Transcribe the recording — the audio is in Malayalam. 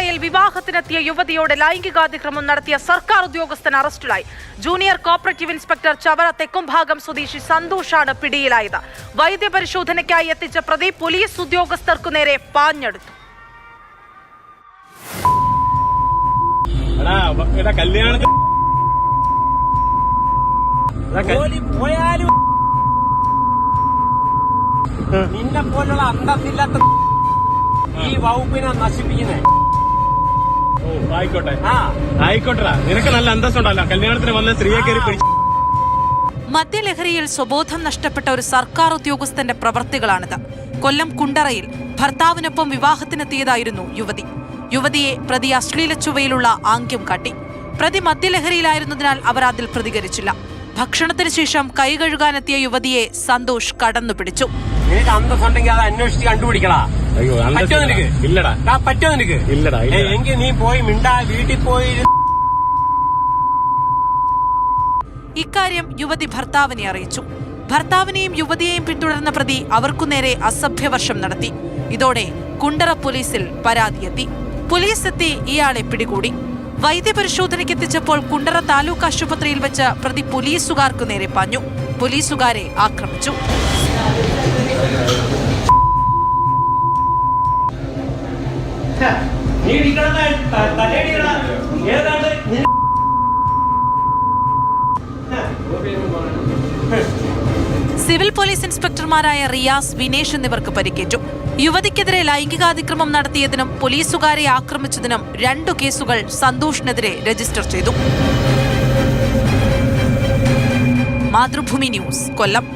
കുണ്ടറയിൽ വിവാഹത്തിനെത്തിയ യുവതിയോട് ലൈംഗികാതിക്രമം നടത്തിയ സർക്കാർ ഉദ്യോഗസ്ഥൻ അറസ്റ്റിലായി. Junior cooperative inspector Chavara Thekkumbhagam സ്വദേശി സന്തോഷാണ് പിടിയിലായത്. വൈദ്യപരിശോധനയ്ക്കായി എത്തിച്ച പ്രതി പോലീസ് ഉദ്യോഗസ്ഥർക്കു നേരെ പാഞ്ഞെടുത്തു. നിന്നെ പോലുള്ള അന്തസ്സില്ലാത്ത ഈ വകുപ്പിനെ നശിപ്പിക്കുന്നേ. ആയിക്കോട്ടെ, നിനക്ക് നല്ല അന്തസ്സുണ്ടല്ലോ. കല്യാണത്തിന് വന്ന സ്ത്രീയെ കയറി പിടിച്ചു. മദ്യലഹരിയിൽ സ്വബോധം നഷ്ടപ്പെട്ട ഒരു സർക്കാർ ഉദ്യോഗസ്ഥന്റെ പ്രവൃത്തികളാണിത്. കൊല്ലം കുണ്ടറയിൽ ഭർത്താവിനൊപ്പം വിവാഹത്തിനെത്തിയതായിരുന്നു യുവതി. യുവതിയെ പ്രതി അശ്ലീല ചുവയിലുള്ള ആംഗ്യം കാട്ടി. പ്രതി മദ്യലഹരിയിലായിരുന്നതിനാൽ അവർ അതിൽ പ്രതികരിച്ചില്ല. ഭക്ഷണത്തിന് ശേഷം കൈ കഴുകാനെത്തിയ യുവതിയെ സന്തോഷ് കടന്നു പിടിച്ചു. നിനക്ക് അന്തസ്സുണ്ടെങ്കിൽ അത് അന്വേഷിച്ച് കണ്ടുപിടിക്കടാ. പറ്റോ നിനക്ക്? ഇല്ലടാ. പറ്റോ നിനക്ക്? ഇല്ലടാ. എങ്കിൽ നീ പോയി മിണ്ടാ വീട്ടിൽ പോയി. ഇക്കാര്യം യുവതി ഭർത്താവിനെ അറിയിച്ചു. ഭർത്താവിനെയും യുവതിയെയും പിന്തുടർന്ന പ്രതി അവർക്കു നേരെ അസഭ്യവർഷം നടത്തി. ഇതോടെ കുണ്ടറ പോലീസിൽ പരാതിയെത്തി. പോലീസ് എത്തി ഇയാളെ പിടികൂടി. വൈദ്യപരിശോധനയ്ക്ക് എത്തിച്ചപ്പോൾ കുണ്ടറ താലൂക്ക് ആശുപത്രിയിൽ വെച്ച് പ്രതി പോലീസുകാർക്കു നേരെ പാഞ്ഞു. പോലീസുകാരെ ആക്രമിച്ചു. സിവിൽ പോലീസ് ഇൻസ്പെക്ടർമാരായ റിയാസ്, വിനേഷ് എന്നിവർക്ക് പരിക്കേറ്റു. യുവതിക്കെതിരെ ലൈംഗികാതിക്രമം നടത്തിയതിനും പോലീസുകാരെ ആക്രമിച്ചതിനും 2 കേസുകൾ സന്തോഷിനെതിരെ രജിസ്റ്റർ ചെയ്തു. മാതൃഭൂമി ന്യൂസ്, കൊല്ലം.